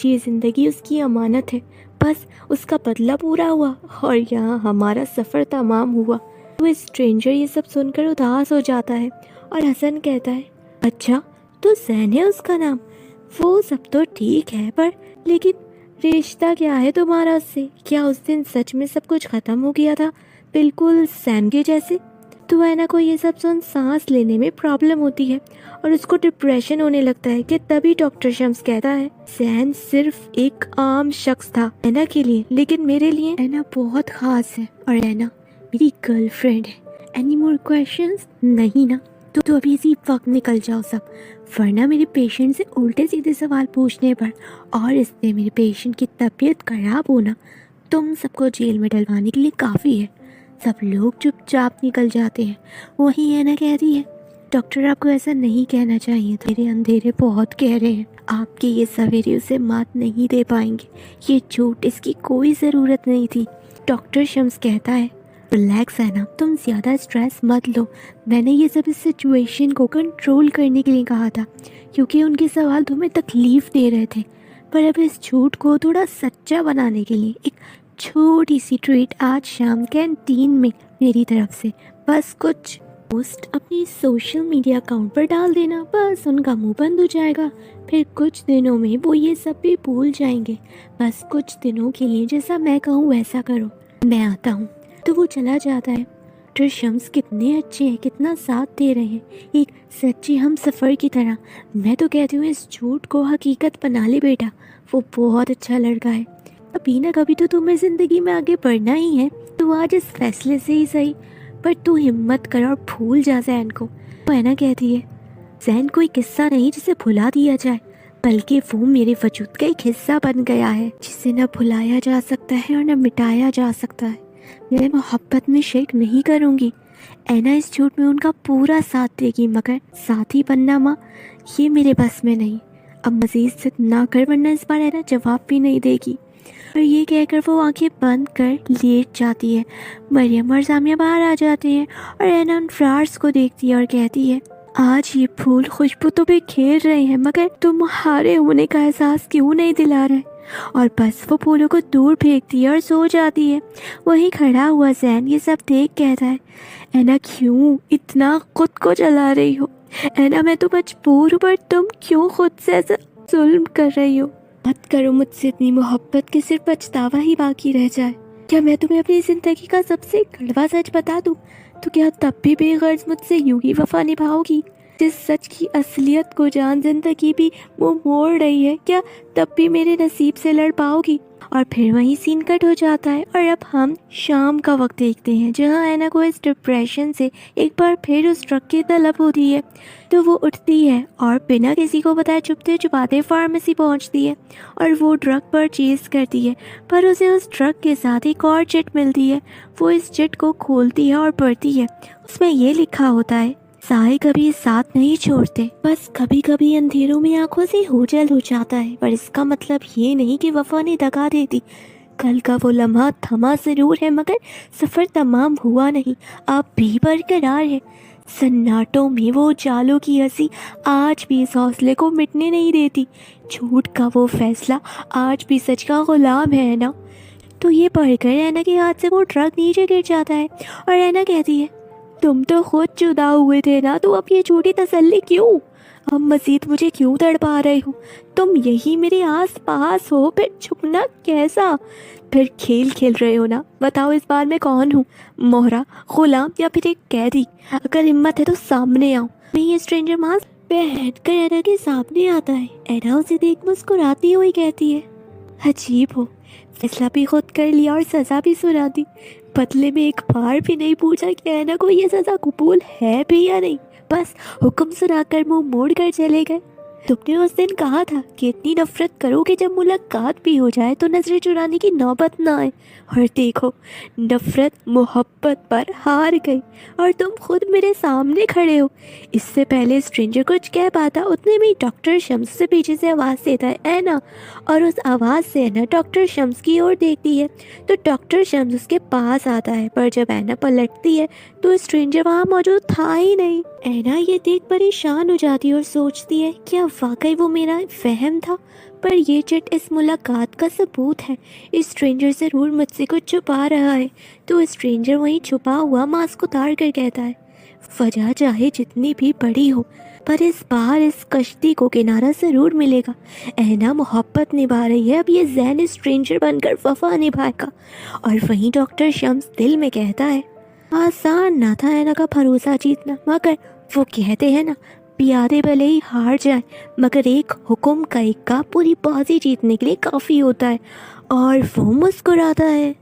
ये ज़िंदगी उसकी अमानत है, बस उसका बदला पूरा हुआ और यहाँ हमारा सफ़र तमाम हुआ। वो स्ट्रेंजर ये सब सुनकर उदास हो जाता है और हसन कहता है, अच्छा तो ज़ैन है उसका नाम? वो सब तो ठीक है, पर लेकिन रिश्ता क्या है तुम्हारा उससे? क्या उस दिन सच में सब कुछ ख़त्म हो गया था, बिल्कुल सैम के जैसे? तो ऐना को ये सब सुन सांस लेने में प्रॉब्लम होती है और उसको डिप्रेशन होने लगता है कि तभी डॉक्टर शम्स कहता है, ज़ैन सिर्फ एक आम शख्स था ऐना के लिए, लेकिन मेरे लिए ऐना बहुत ख़ास है और ऐना मेरी गर्लफ्रेंड है। Any more questions? नहीं ना? तो अभी इसी वक्त निकल जाओ सब, वरना मेरे पेशेंट से उल्टे सीधे सवाल पूछने पर और इससे मेरे पेशेंट की तबीयत खराब होना तुम सबको जेल में डलवाने के लिए काफ़ी है। सब लोग चुपचाप निकल जाते हैं। वहीं ऐना कहती है, डॉक्टर आपको ऐसा नहीं कहना चाहिए, तेरे अंधेरे बहुत गहरे हैं, आपके ये सवेरे उसे मात नहीं दे पाएंगे, ये झूठ, इसकी कोई ज़रूरत नहीं थी। डॉक्टर शम्स कहता है, रिलैक्स है ना, तुम ज़्यादा स्ट्रेस मत लो, मैंने ये सब इस सिचुएशन को कंट्रोल करने के लिए कहा था क्योंकि उनके सवाल तुम्हें तकलीफ़ दे रहे थे, पर अब इस झूठ को थोड़ा सच्चा बनाने के लिए एक छोटी सी ट्रीट आज शाम कैंटीन में मेरी तरफ से, बस कुछ पोस्ट अपनी सोशल मीडिया अकाउंट पर डाल देना, बस उनका मुंह बंद हो जाएगा। फिर कुछ दिनों में वो ये सब भी भूल जाएंगे। बस कुछ दिनों के लिए जैसा मैं कहूँ वैसा करो, मैं आता हूँ। तो वो चला जाता है। डॉक्टर शम्स कितने अच्छे हैं, कितना साथ दे रहे हैं, एक सच्ची हम सफ़र की तरह। मैं तो कहती हूँ इस झूठ को हकीकत बना ले बेटा, वो बहुत अच्छा लड़का है। कभी ना कभी तो तुम्हें ज़िंदगी में आगे बढ़ना ही है, तो आज इस फैसले से ही सही, पर तू हिम्मत कर और भूल जा ज़ैन को। वो ऐना कहती है, ज़ैन कोई किस्सा नहीं जिसे भुला दिया जाए, बल्कि वो मेरे वजूद का एक हिस्सा बन गया है जिसे न भुलाया जा सकता है और न मिटाया जा सकता है। मैं मोहब्बत में शेक नहीं करूँगी। ऐना इस झूठ में उनका पूरा साथ देगी, मगर साथी बनना माँ, ये मेरे बस में नहीं। अब मज़ीद जिद ना कर, वरना इस बार ऐना जवाब भी नहीं देगी। और ये कहकर वो आंखें बंद कर लेट जाती है। मरियम और सामिया बाहर आ जाते हैं और ऐना उन फ्लावर्स को देखती है और कहती है, आज ये फूल खुशबू तो बिखेर रहे हैं, मगर तुम्हारे होने का एहसास क्यों नहीं दिला रहे? और बस वो फूलों को दूर फेंकती है और सो जाती है। वहीं खड़ा हुआ ज़ैन ये सब देख कहता है, ऐना क्यों इतना खुद को जला रही हो? ऐना मैं तो मजबूर हूँ, पर तुम क्यों खुद से ऐसा जुल्म कर रही हो? मत करो मुझसे इतनी मोहब्बत कि सिर्फ पछतावा ही बाकी रह जाए। क्या मैं तुम्हें अपनी ज़िंदगी का सबसे कड़वा सच बता दूँ तो क्या तब भी बेगर्ज मुझसे यूं ही वफा निभाओगी? जिस सच की असलियत को जान जिंदगी भी वो मोड़ रही है, क्या तब भी मेरे नसीब से लड़ पाओगी? और फिर वहीं सीन कट हो जाता है और अब हम शाम का वक्त देखते हैं, जहां ऐना को इस डिप्रेशन से एक बार फिर उस ट्रक की तलब होती है। तो वो उठती है और बिना किसी को बताए चुपते चुपाते फार्मेसी पहुंचती है और वो ट्रक परचेज करती है। पर उसे उस ट्रक के साथ एक और चिट मिलती है। वो इस चिट को खोलती है और पढ़ती है। उसमें ये लिखा होता है, साए कभी साथ नहीं छोड़ते, बस कभी कभी अंधेरों में आंखों से ओझल हो जाता है, पर इसका मतलब ये नहीं कि वफा ने दगा दे दी। कल का वो लम्हा थमा जरूर है, मगर सफ़र तमाम हुआ नहीं, अब भी बरकरार है। सन्नाटों में वो उजालों की हंसी आज भी इस हौसले को मिटने नहीं देती। झूठ का वो फैसला आज भी सच का गुलाम है ना। तो ये पढ़कर ऐना के हाथ से वो ट्रक नीचे गिर जाता है और ऐना कहती है, तुम तो खुद जुदा हुए थे ना, तो अब ये झूठी तसल्ली क्यों? अब मजीद मुझे क्यों तड़पा रहे हो? तुम यही मेरे आस पास हो, फिर छुपना कैसा? फिर खेल खेल रहे हो ना? बताओ इस बार मैं कौन हूँ, मोहरा, गुलाम या फिर एक कैदी? अगर हिम्मत है तो सामने आओ। नहीं, स्ट्रेंजर मास्क पहन कर ऐना के सामने आता है। ऐना उसे देख मुस्कुराती हुई कहती है, अजीब हो, फैसला भी खुद कर लिया और सज़ा भी सुना दी। बदले में एक बार भी नहीं पूछा कि ऐना को ये सज़ा कबूल है भी या नहीं, बस हुक्म सुनाकर मुंह मोड़ कर चले गए। तुमने उस दिन कहा था कि इतनी नफरत करोगे जब मुलाकात भी हो जाए तो नजरें चुराने की नौबत ना आए, और देखो नफरत मोहब्बत पर हार गई और तुम खुद मेरे सामने खड़े हो। इससे पहले स्ट्रेंजर कुछ कह पाता उतने में डॉक्टर शम्स से पीछे से आवाज़ देता है ऐना, और उस आवाज़ से ऐना डॉक्टर शम्स की ओर देखती है तो डॉक्टर शम्स उसके पास आता है, पर जब ऐना पलटती है तो स्ट्रेंजर वहाँ मौजूद था ही नहीं। ऐना ये देख परेशान हो जाती है और सोचती है क्या واقعی وہ میرا فہم تھا؟ پر یہ چٹ اس ملاقات کا ثبوت ہے۔ اسٹرینجر ضرور مجھ سے کچھ چھپا رہا ہے۔ تو اسٹرینجر وہیں چھپا ہوا ماسک اتار کر کہتا ہے، وجہ چاہے جتنی بھی بڑی ہو، پر اس بار اس کشتی کو کنارہ ضرور ملے گا۔ اینا محبت نبھا رہی ہے، اب یہ زین اسٹرینجر بن کر وفا نبھائے گا۔ اور وہیں ڈاکٹر شمس دل میں کہتا ہے، آسان نہ تھا اینا کا بھروسہ جیتنا، مگر وہ کہتے ہیں نا، پیادے بھلے ہی ہار جائیں مگر ایک حکم کا پوری بازی جیتنے کے لیے کافی ہوتا ہے۔ اور وہ مسکراتا ہے۔